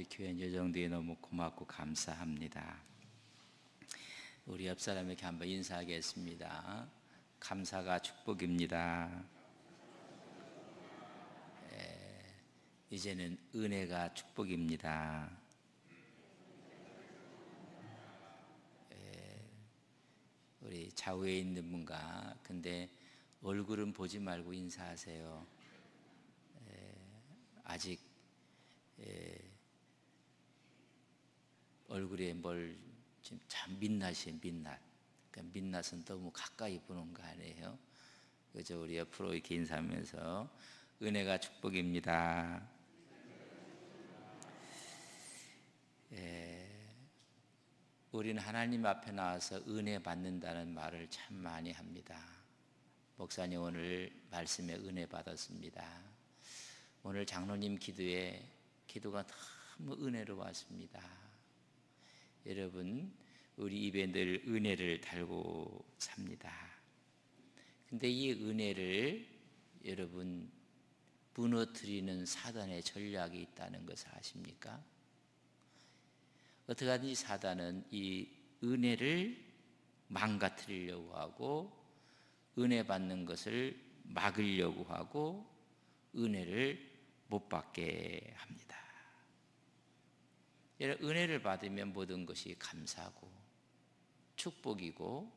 우리 교회 여정들이 너무 고맙고 감사합니다. 우리 옆 사람에게 한번 인사하겠습니다. 감사가 축복입니다. 이제는 은혜가 축복입니다. 우리 좌우에 있는 분과 근데 얼굴은 보지 말고 인사하세요. 아직 얼굴에 뭘 지금 참 민낯이에요. 민낯. 그러니까 민낯은 너무 가까이 보는 거 아니에요? 그죠? 우리 옆으로 이렇게 인사하면서 은혜가 축복입니다. 우리는 하나님 앞에 나와서 은혜 받는다는 말을 참 많이 합니다. 목사님 오늘 말씀에 은혜 받았습니다. 오늘 장로님 기도가 너무 은혜로웠습니다. 여러분, 우리 입에 늘 은혜를 달고 삽니다. 근데 이 은혜를 여러분 무너뜨리는 사단의 전략이 있다는 것을 아십니까? 어떻게 하든지 사단은 이 은혜를 망가뜨리려고 하고 은혜 받는 것을 막으려고 하고 은혜를 못 받게 합니다. 여러분, 은혜를 받으면 모든 것이 감사고 축복이고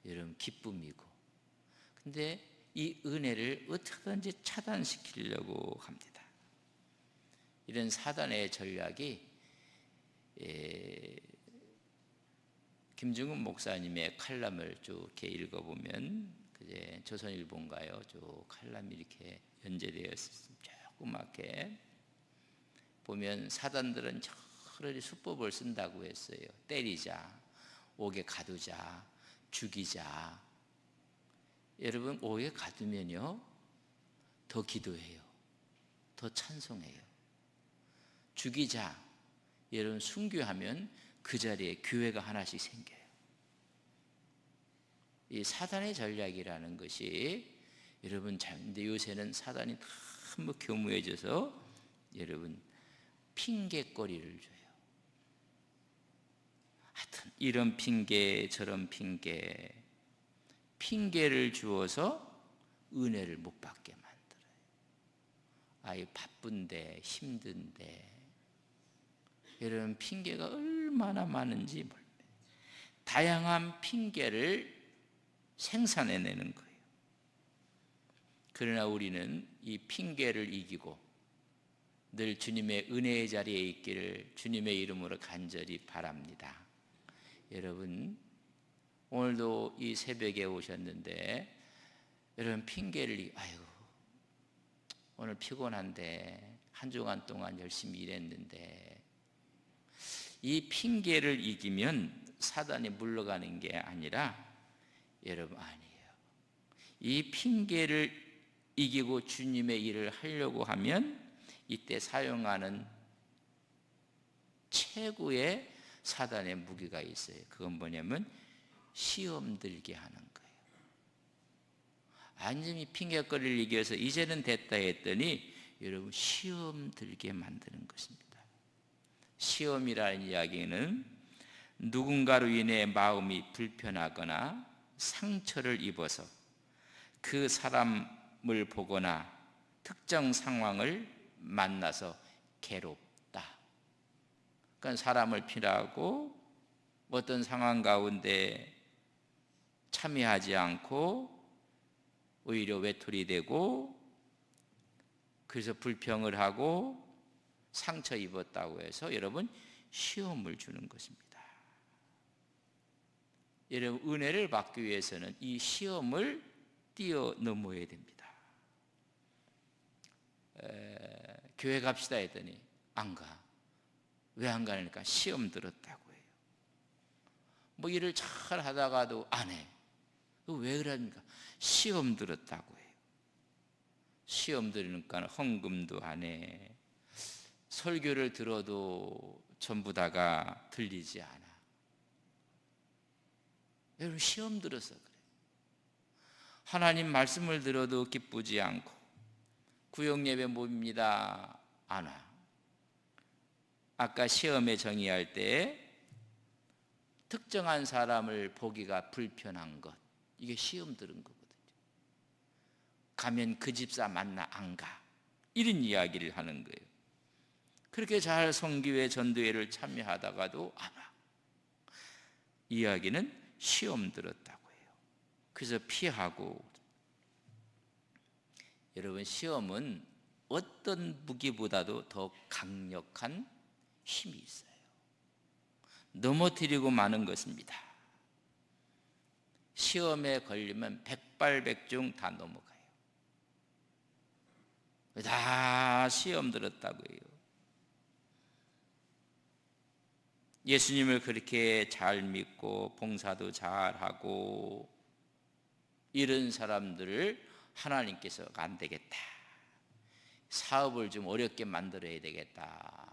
여러분 기쁨이고, 근데 이 은혜를 어떻게든지 차단시키려고 합니다. 이런 사단의 전략이 김중근 목사님의 칼럼을 쭉 이렇게 읽어보면 그제 조선일보인가요? 쭉 칼럼이 이렇게 연재되어 있습니다. 조그맣게 보면 사단들은 여러 수법을 쓴다고 했어요. 때리자, 옥에 가두자, 죽이자. 여러분, 옥에 가두면요 더 기도해요, 더 찬송해요. 죽이자, 여러분 순교하면 그 자리에 교회가 하나씩 생겨요. 이 사단의 전략이라는 것이 여러분 근데 요새는 사단이 너무 교묘해져서 여러분 핑계거리를 줘요. 하여튼 이런 핑계 저런 핑계를 주어서 은혜를 못 받게 만들어요. 아이 바쁜데 힘든데, 여러분 핑계가 얼마나 많은지 몰라요. 다양한 핑계를 생산해내는 거예요. 그러나 우리는 이 핑계를 이기고 늘 주님의 은혜의 자리에 있기를 주님의 이름으로 간절히 바랍니다. 여러분, 오늘도 이 새벽에 오셨는데 여러분 핑계를 아이고 오늘 피곤한데 한 주간 동안 열심히 일했는데, 이 핑계를 이기면 사단이 물러가는 게 아니라 여러분 아니에요. 이 핑계를 이기고 주님의 일을 하려고 하면 이때 사용하는 최고의 사단의 무기가 있어요. 그건 뭐냐면 시험 들게 하는 거예요. 완전히 핑계거리를 이겨서 이제는 됐다 했더니 여러분 시험 들게 만드는 것입니다. 시험이라는 이야기는 누군가로 인해 마음이 불편하거나 상처를 입어서 그 사람을 보거나 특정 상황을 만나서 괴롭다. 그러니까 사람을 피하고 어떤 상황 가운데 참여하지 않고 오히려 외톨이 되고, 그래서 불평을 하고 상처 입었다고 해서 여러분 시험을 주는 것입니다. 여러분 은혜를 받기 위해서는 이 시험을 뛰어넘어야 됩니다. 교회 갑시다 했더니 안 가. 왜 안 가니까 시험 들었다고 해요. 뭐 일을 잘 하다가도 안 해. 왜 그러니까 시험 들었다고 해요. 시험 들으니까 헌금도 안 해. 설교를 들어도 전부 다가 들리지 않아. 여러분 시험 들어서 그래. 하나님 말씀을 들어도 기쁘지 않고 구역 예배 모입니다 안 와. 아까 시험에 정의할 때 특정한 사람을 보기가 불편한 것, 이게 시험 들은 거거든요. 가면 그 집사 만나 안 가, 이런 이야기를 하는 거예요. 그렇게 잘 성교회 전도회를 참여하다가도 안 와. 이야기는 시험 들었다고 해요. 그래서 피하고. 여러분, 시험은 어떤 무기보다도 더 강력한 힘이 있어요. 넘어뜨리고 마는 것입니다. 시험에 걸리면 백발백중 다 넘어가요. 다 시험 들었다고 해요. 예수님을 그렇게 잘 믿고 봉사도 잘하고 이런 사람들을 하나님께서 안 되겠다, 사업을 좀 어렵게 만들어야 되겠다,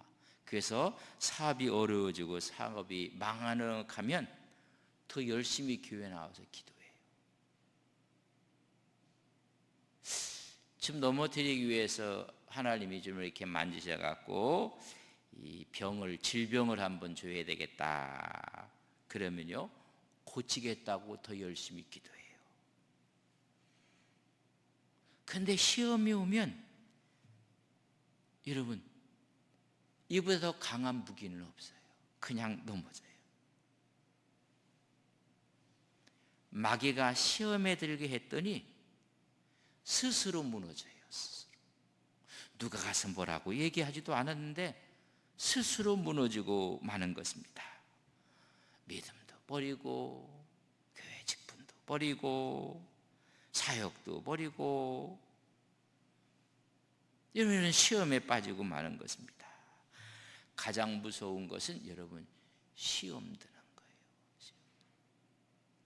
그래서 사업이 어려워지고 사업이 망하는 가면 더 열심히 교회 나와서 기도해요. 좀 넘어뜨리기 위해서 하나님이 좀 이렇게 만지셔갖고 이 질병을 한번 줘야 되겠다, 그러면요 고치겠다고 더 열심히 기도해요. 근데 시험이 오면 여러분, 이보다 더 강한 무기는 없어요. 그냥 넘어져요. 마귀가 시험에 들게 했더니 스스로 무너져요. 스스로. 누가 가서 뭐라고 얘기하지도 않았는데 스스로 무너지고 마는 것입니다. 믿음도 버리고 교회 직분도 버리고 사역도 버리고 이런 시험에 빠지고 마는 것입니다. 가장 무서운 것은 여러분, 시험 드는 거예요.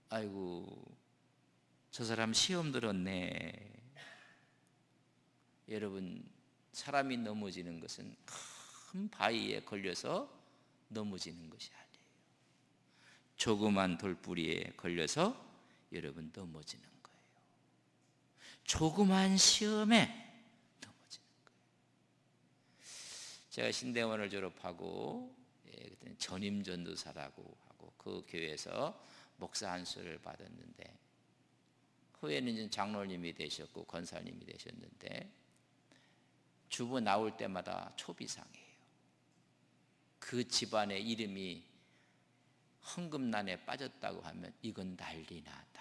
아이고, 저 사람 시험 들었네. 여러분, 사람이 넘어지는 것은 큰 바위에 걸려서 넘어지는 것이 아니에요. 조그만 돌뿌리에 걸려서 여러분 넘어지는 거예요. 조그만 시험에 넘어지는 거예요. 제가 신대원을 졸업하고 그때 전임 전도사라고 하고 그 교회에서 목사 안수를 받았는데, 후에는 장로님이 되셨고 권사님이 되셨는데, 주보 나올 때마다 초비상이에요. 그 집안의 이름이 헌금난에 빠졌다고 하면 이건 난리나.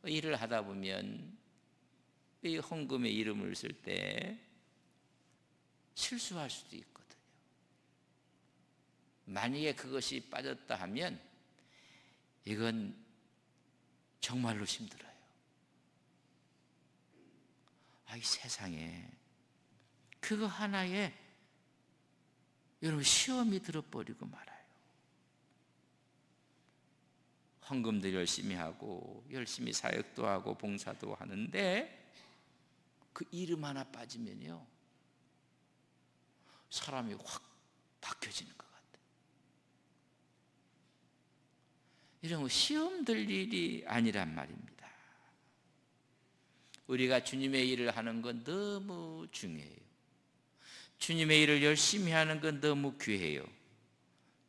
일을 하다 보면 이 헌금의 이름을 쓸 때 실수할 수도 있거든요. 만약에 그것이 빠졌다 하면 이건 정말로 힘들어요. 이 세상에 그거 하나에 여러분 시험이 들어버리고 말아요. 헌금도 열심히 하고 열심히 사역도 하고 봉사도 하는데 그 이름 하나 빠지면요 사람이 확 바뀌어지는 것 같아요. 이런 거 시험 들 일이 아니란 말입니다. 우리가 주님의 일을 하는 건 너무 중요해요. 주님의 일을 열심히 하는 건 너무 귀해요.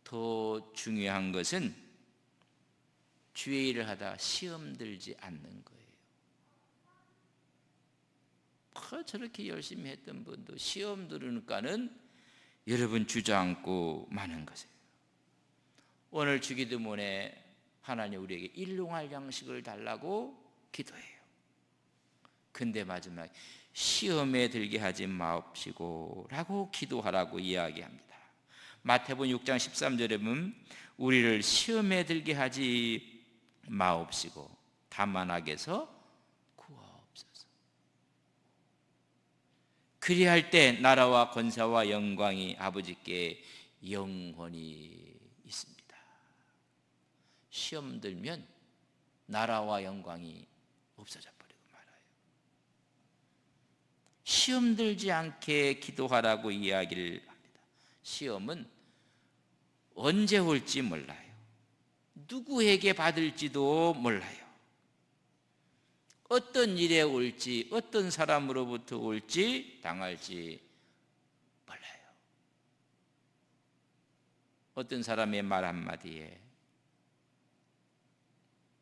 더 중요한 것은 주의 일을 하다 시험 들지 않는 거예요. 저렇게 열심히 했던 분도 시험 들으니까는 여러분 주저앉고 마는 것이에요. 오늘 주기도문에 하나님 우리에게 일용할 양식을 달라고 기도해요. 근데 마지막에 시험에 들게 하지 마옵시고 라고 기도하라고 이야기합니다. 마태복음 6장 13절에 보면 우리를 시험에 들게 하지 마옵시고 다만 악에서 구하옵소서. 그리할 때 나라와 권세와 영광이 아버지께 영원히 있습니다. 시험 들면 나라와 영광이 없어져 버리고 말아요. 시험 들지 않게 기도하라고 이야기를 합니다. 시험은 언제 올지 몰라요. 누구에게 받을지도 몰라요. 어떤 일에 올지, 어떤 사람으로부터 올지, 당할지 몰라요. 어떤 사람의 말 한마디에,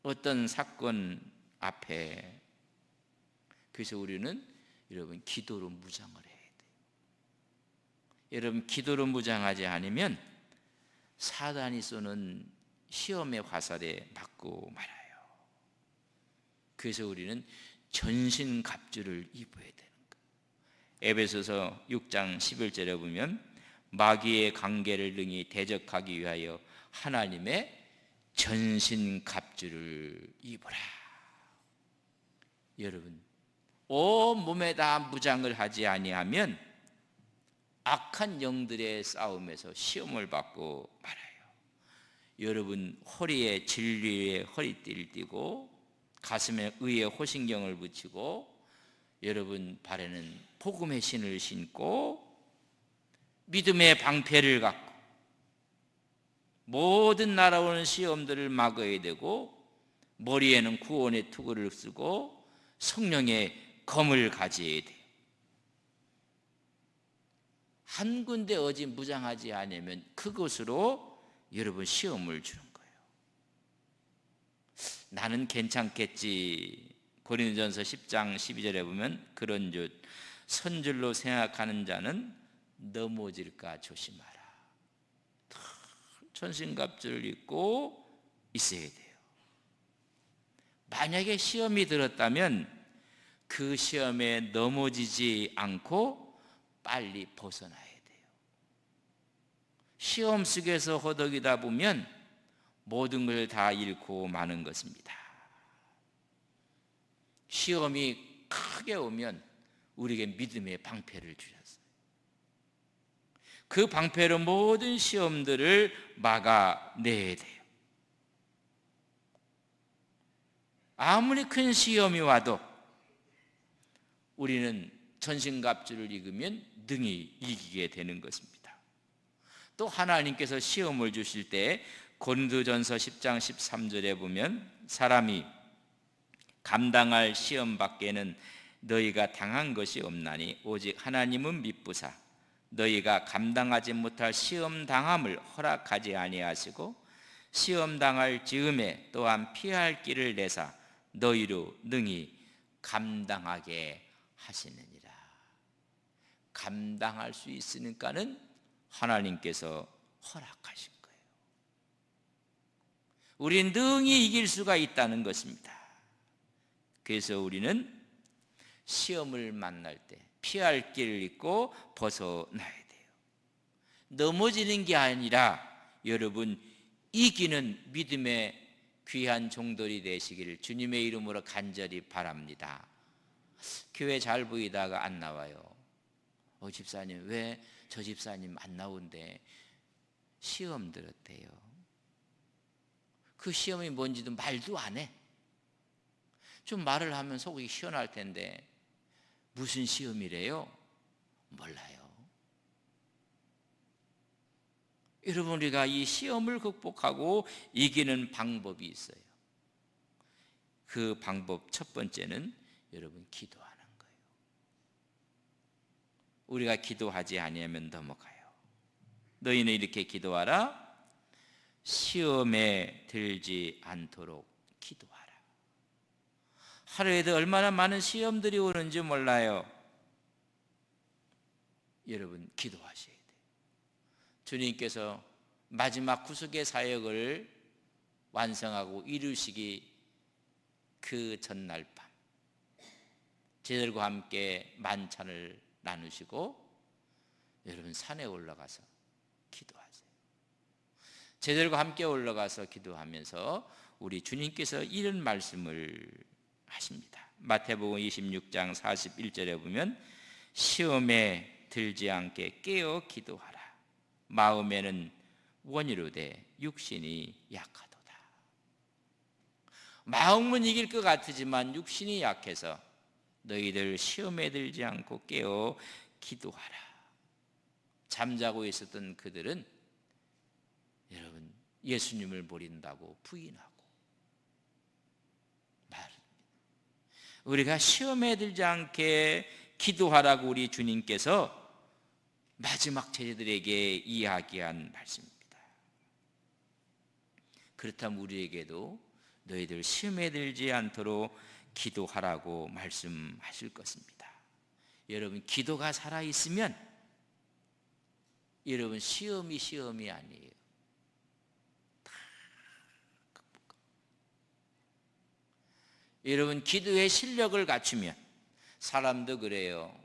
어떤 사건 앞에. 그래서 우리는 여러분 기도로 무장을 해야 돼요. 여러분 기도로 무장하지 않으면 사단이 쏘는 시험의 화살에 맞고 말아요. 그래서 우리는 전신갑주를 입어야 되는 거예요. 에베소서 6장 11절에 보면 마귀의 관계를 능히 대적하기 위하여 하나님의 전신갑주를 입어라. 여러분 온 몸에 다 무장을 하지 아니하면 악한 영들의 싸움에서 시험을 받고 말아요. 여러분 허리에 진리의 허리띠를 띠고 가슴에 의의 호신경을 붙이고 여러분 발에는 복음의 신을 신고 믿음의 방패를 갖고 모든 날아오는 시험들을 막아야 되고 머리에는 구원의 투구를 쓰고 성령의 검을 가져야 돼요. 한 군데 어디 무장하지 않으면 그것으로 여러분 시험을 주는 거예요. 나는 괜찮겠지. 고린도전서 10장 12절에 보면 그런즉 선줄로 생각하는 자는 넘어질까 조심하라. 전신갑주를 입고 있어야 돼요. 만약에 시험이 들었다면 그 시험에 넘어지지 않고 빨리 벗어나야 돼요. 시험 속에서 허덕이다 보면 모든 걸 다 잃고 마는 것입니다. 시험이 크게 오면 우리에게 믿음의 방패를 주셨어요. 그 방패로 모든 시험들을 막아내야 돼요. 아무리 큰 시험이 와도 우리는 전신갑주를 입으면 능히 이기게 되는 것입니다. 또 하나님께서 시험을 주실 때 고린도전서 10장 13절에 보면 사람이 감당할 시험 밖에는 너희가 당한 것이 없나니 오직 하나님은 미쁘사 너희가 감당하지 못할 시험 당함을 허락하지 아니하시고 시험 당할 즈음에 또한 피할 길을 내사 너희로 능히 감당하게 하시느니라. 감당할 수 있으니까는 하나님께서 허락하신 거예요. 우리는 능히 이길 수가 있다는 것입니다. 그래서 우리는 시험을 만날 때 피할 길을 잊고 벗어나야 돼요. 넘어지는 게 아니라 여러분 이기는 믿음의 귀한 종들이 되시기를 주님의 이름으로 간절히 바랍니다. 교회 잘 보이다가 안 나와요. 집사님 왜 저 집사님 안 나온대? 시험 들었대요. 그 시험이 뭔지도 말도 안 해. 좀 말을 하면 속이 시원할 텐데 무슨 시험이래요? 몰라요. 여러분 우리가 이 시험을 극복하고 이기는 방법이 있어요. 그 방법 첫 번째는 여러분 기도하는 거예요. 우리가 기도하지 아니하면 넘어가요. 너희는 이렇게 기도하라. 시험에 들지 않도록 기도하라. 하루에도 얼마나 많은 시험들이 오는지 몰라요. 여러분 기도하셔야 돼요. 주님께서 마지막 구속의 사역을 완성하고 이루시기 그 전날 밤 제들과 함께 만찬을 나누시고 여러분 산에 올라가서 기도하세요. 제들과 함께 올라가서 기도하면서 우리 주님께서 이런 말씀을 하십니다. 마태복음 26장 41절에 보면 시험에 들지 않게 깨어 기도하라. 마음에는 원이로되 육신이 약하도다. 마음은 이길 것 같지만 육신이 약해서 너희들 시험에 들지 않고 깨어 기도하라. 잠자고 있었던 그들은 여러분 예수님을 버린다고 부인하고 말합니다. 우리가 시험에 들지 않게 기도하라고 우리 주님께서 마지막 제자들에게 이야기한 말씀입니다. 그렇다면 우리에게도 너희들 시험에 들지 않도록 기도하라고 말씀하실 것입니다. 여러분, 기도가 살아있으면 여러분 시험이 아니에요. 여러분, 기도의 실력을 갖추면, 사람도 그래요.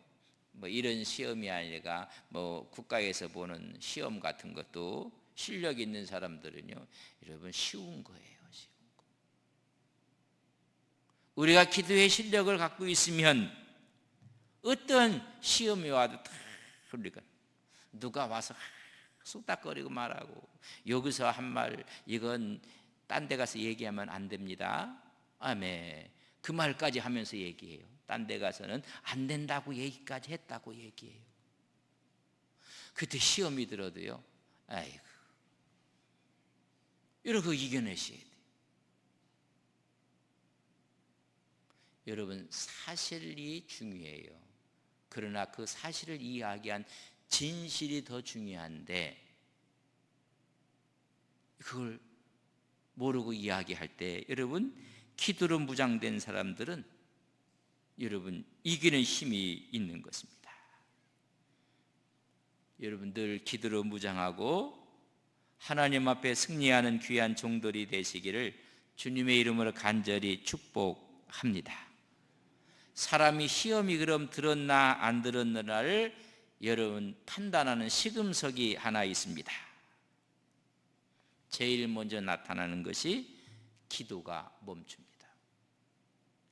뭐 이런 시험이 아니라 뭐 국가에서 보는 시험 같은 것도 실력 있는 사람들은요, 여러분 쉬운 거예요. 쉬운 거. 우리가 기도의 실력을 갖고 있으면 어떤 시험이 와도 다 우리가 누가 와서 쑥닥거리고 말하고, 여기서 한 말 이건 딴 데 가서 얘기하면 안 됩니다. 아멘. 그 말까지 하면서 얘기해요. 딴 데 가서는 안 된다고 얘기까지 했다고 얘기해요. 그때 시험이 들어도요, 아이고, 이러고 이겨내셔야 돼요. 여러분, 사실이 중요해요. 그러나 그 사실을 이야기한 진실이 더 중요한데, 그걸 모르고 이야기할 때 여러분, 기도로 무장된 사람들은 여러분 이기는 힘이 있는 것입니다. 여러분, 늘 기도로 무장하고 하나님 앞에 승리하는 귀한 종들이 되시기를 주님의 이름으로 간절히 축복합니다. 사람이 시험이 그럼 들었나 안 들었나를 여러분 판단하는 시금석이 하나 있습니다. 제일 먼저 나타나는 것이 기도가 멈춥니다.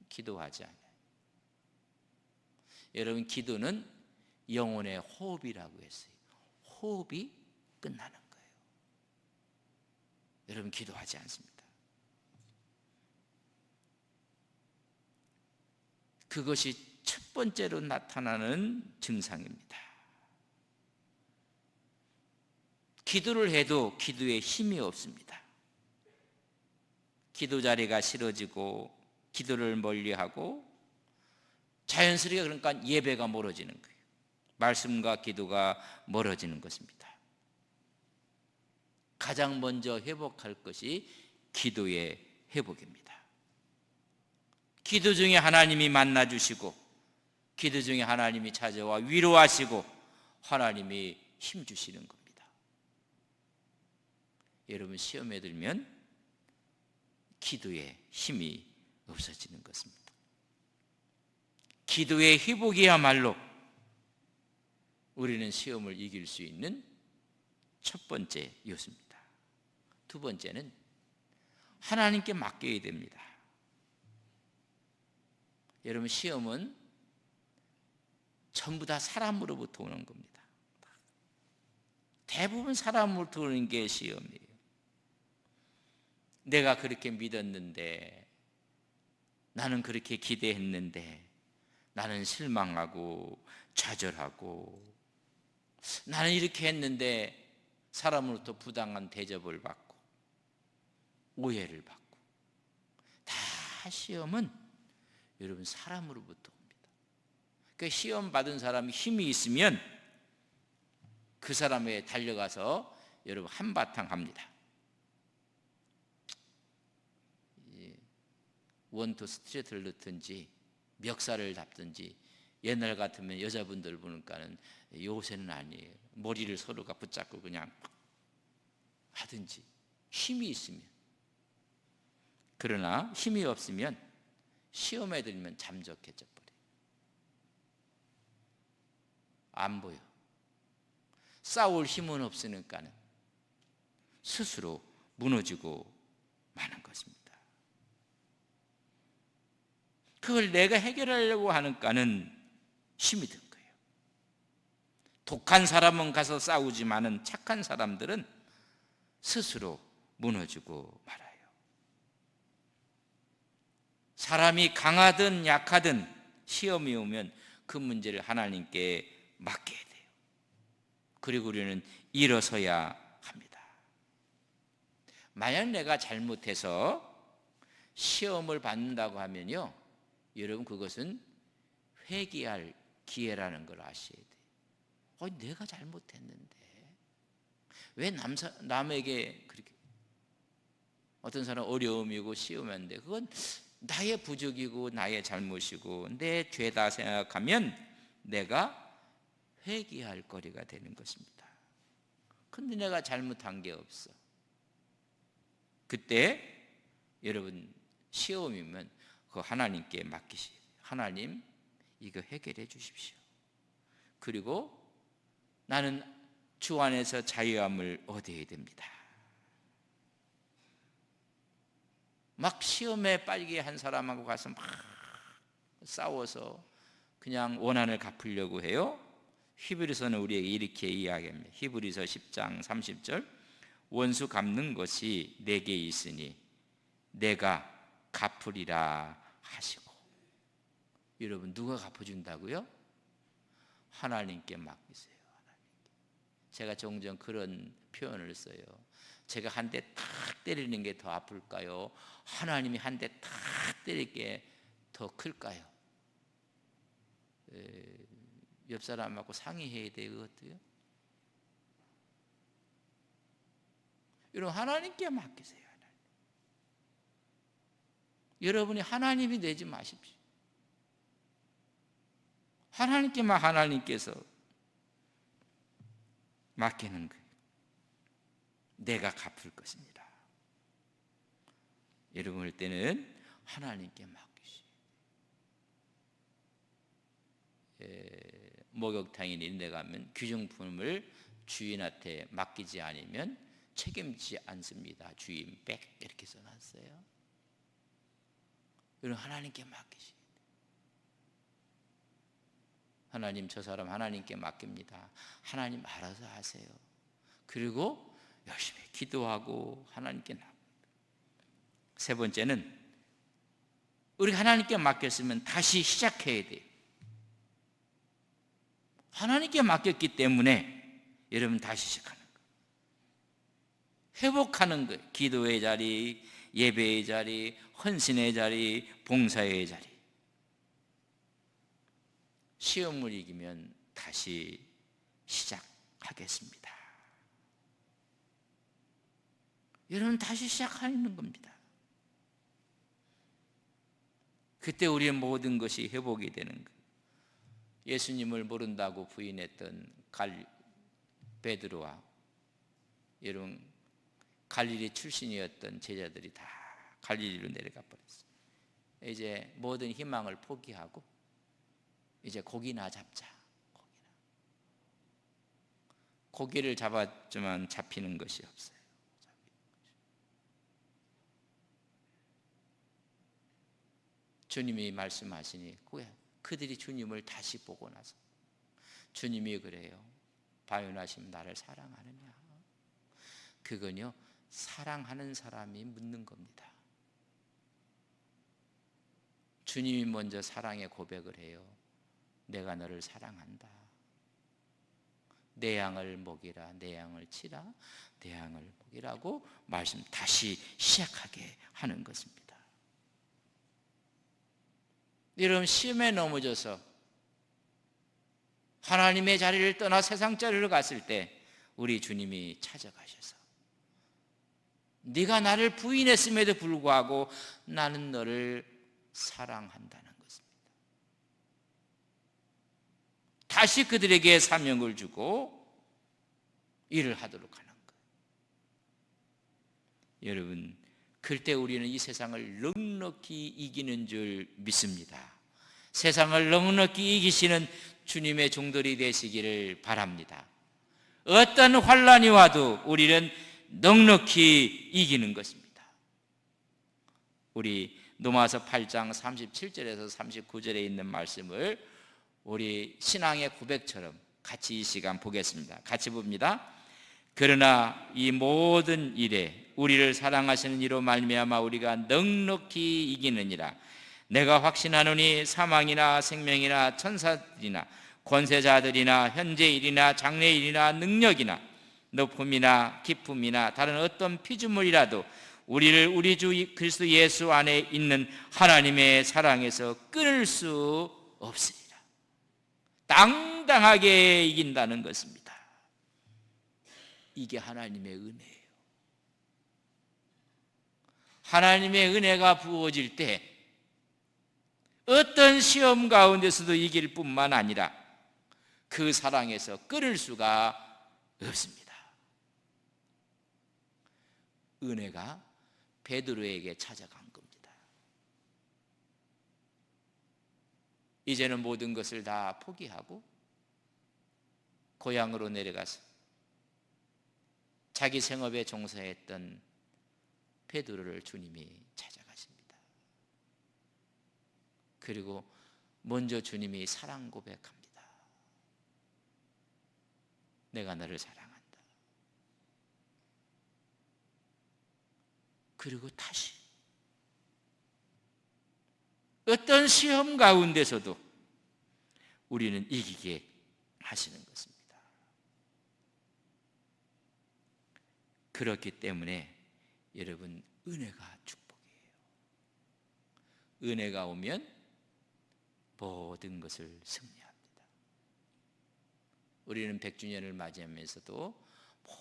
기도하지 않아요. 여러분, 기도는 영혼의 호흡이라고 했어요. 호흡이 끝나는 거예요. 여러분, 기도하지 않습니다. 그것이 첫 번째로 나타나는 증상입니다. 기도를 해도 기도에 힘이 없습니다. 기도 자리가 싫어지고 기도를 멀리하고 자연스럽게 그러니까 예배가 멀어지는 거예요. 말씀과 기도가 멀어지는 것입니다. 가장 먼저 회복할 것이 기도의 회복입니다. 기도 중에 하나님이 만나주시고, 기도 중에 하나님이 찾아와 위로하시고, 하나님이 힘 주시는 겁니다. 여러분, 시험에 들면 기도에 힘이 없어지는 것입니다. 기도의 회복이야말로 우리는 시험을 이길 수 있는 첫 번째 요소입니다. 두 번째는 하나님께 맡겨야 됩니다. 여러분, 시험은 전부 다 사람으로부터 오는 겁니다. 대부분 사람으로부터 오는 게 시험이에요. 내가 그렇게 믿었는데, 나는 그렇게 기대했는데, 나는 실망하고 좌절하고, 나는 이렇게 했는데 사람으로부터 부당한 대접을 받고 오해를 받고. 다 시험은 여러분 사람으로부터 옵니다. 그 시험 받은 사람이 힘이 있으면 그 사람에 달려가서 여러분 한바탕 합니다. 원투 스트레이트를 넣든지 멱살을 잡든지, 옛날 같으면 여자분들 보니까는, 요새는 아니에요. 머리를 서로가 붙잡고 그냥 하든지 힘이 있으면. 그러나 힘이 없으면 시험에 들면 잠적해져 버려요. 안 보여. 싸울 힘은 없으니까는 스스로 무너지고 마는 것입니다. 그걸 내가 해결하려고 하니까는 힘이 든 거예요. 독한 사람은 가서 싸우지만은 착한 사람들은 스스로 무너지고 말아요. 사람이 강하든 약하든 시험이 오면 그 문제를 하나님께 맡겨야 돼요. 그리고 우리는 일어서야 합니다. 만약 내가 잘못해서 시험을 받는다고 하면요, 여러분 그것은 회개할 기회라는 걸 아셔야 돼요. 내가 잘못했는데 왜 남에게 그렇게. 어떤 사람은 어려움이고 시험인데 그건 나의 부족이고 나의 잘못이고 내 죄다 생각하면 내가 회개할 거리가 되는 것입니다. 근데 내가 잘못한 게 없어. 그때 여러분 시험이면 그 하나님께 맡기시. 하나님 이거 해결해 주십시오. 그리고 나는 주 안에서 자유함을 얻어야 됩니다. 막 시험에 빠지게 한 사람하고 가서 막 싸워서 그냥 원한을 갚으려고 해요. 히브리서는 우리에게 이렇게 이야기합니다. 히브리서 10장 30절 원수 갚는 것이 내게 있으니 내가 갚으리라 하시고. 여러분 누가 갚아준다고요? 하나님께 맡기세요. 하나님께. 제가 종종 그런 표현을 써요. 제가 한 대 탁 때리는 게 더 아플까요? 하나님이 한 대 탁 때릴 게 더 클까요? 옆 사람하고 상의해야 돼요. 그것도요. 여러분 하나님께 맡기세요. 하나님. 여러분이 하나님이 되지 마십시오. 하나님께만 하나님께서 맡기는 거예요. 내가 갚을 것입니다. 여러분 할 때는 하나님께 맡기시오. 목욕탕이나 이런 데 가면 귀중품을 주인한테 맡기지 않으면 책임지지 않습니다. 주인 백 이렇게 써놨어요. 여러분 하나님께 맡기시오. 하나님 저 사람 하나님께 맡깁니다. 하나님 알아서 하세요. 그리고 열심히 기도하고 하나님께 나갑니다. 세 번째는 우리가 하나님께 맡겼으면 다시 시작해야 돼요. 하나님께 맡겼기 때문에 여러분 다시 시작하는 거예요. 회복하는 거예요. 기도의 자리, 예배의 자리, 헌신의 자리, 봉사의 자리. 시험을 이기면 다시 시작하겠습니다. 여러분 다시 시작하는 겁니다. 그때 우리의 모든 것이 회복이 되는 거예요. 예수님을 모른다고 부인했던 베드로와 여러분 갈릴리 출신이었던 제자들이 다 갈릴리로 내려가 버렸어요. 이제 모든 희망을 포기하고 이제 고기나 잡자. 고기를 잡았지만 잡히는 것이 없어요. 주님이 말씀하시니 그들이 주님을 다시 보고 나서 주님이 그래요. 바요나심 나를 사랑하느냐? 그건요 사랑하는 사람이 묻는 겁니다. 주님이 먼저 사랑의 고백을 해요. 내가 너를 사랑한다. 내 양을 먹이라, 내 양을 치라, 내 양을 먹이라고 말씀 다시 시작하게 하는 것입니다. 여러분 시험에 넘어져서 하나님의 자리를 떠나 세상 자리로 갔을 때 우리 주님이 찾아가셔서 네가 나를 부인했음에도 불구하고 나는 너를 사랑한다는 것입니다. 다시 그들에게 사명을 주고 일을 하도록 하는 거예요. 여러분 그때 우리는 이 세상을 넉넉히 이기는 줄 믿습니다. 세상을 넉넉히 이기시는 주님의 종들이 되시기를 바랍니다. 어떤 환난이 와도 우리는 넉넉히 이기는 것입니다. 우리 로마서 8장 37절에서 39절에 있는 말씀을 우리 신앙의 고백처럼 같이 이 시간 보겠습니다. 같이 봅니다. 그러나 이 모든 일에 우리를 사랑하시는 이로 말미암아 우리가 넉넉히 이기느니라. 내가 확신하노니 사망이나 생명이나 천사들이나 권세자들이나 현재일이나 장래일이나 능력이나 높음이나 깊음이나 다른 어떤 피조물이라도 우리를 우리 주 그리스도 예수 안에 있는 하나님의 사랑에서 끊을 수 없으리라. 당당하게 이긴다는 것입니다. 이게 하나님의 은혜예요. 하나님의 은혜가 부어질 때 어떤 시험 가운데서도 이길 뿐만 아니라 그 사랑에서 끊을 수가 없습니다. 은혜가 베드로에게 찾아간 겁니다. 이제는 모든 것을 다 포기하고 고향으로 내려가서 자기 생업에 종사했던 베드로를 주님이 찾아가십니다. 그리고 먼저 주님이 사랑 고백합니다. 내가 너를 사랑한다. 그리고 다시 어떤 시험 가운데서도 우리는 이기게 하시는 것입니다. 그렇기 때문에 여러분, 은혜가 축복이에요. 은혜가 오면 모든 것을 승리합니다. 우리는 100주년을 맞이하면서도 모두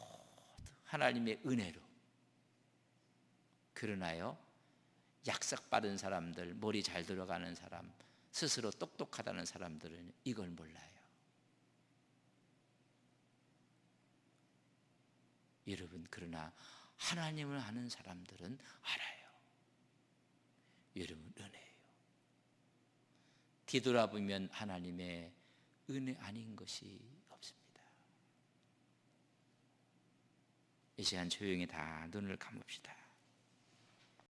하나님의 은혜로, 그러나요 약삭받은 사람들, 머리 잘 들어가는 사람, 스스로 똑똑하다는 사람들은 이걸 몰라요. 여러분, 그러나 하나님을 아는 사람들은 알아요. 여러분, 은혜예요. 뒤돌아보면 하나님의 은혜 아닌 것이 없습니다. 이 시간 조용히 다 눈을 감읍시다.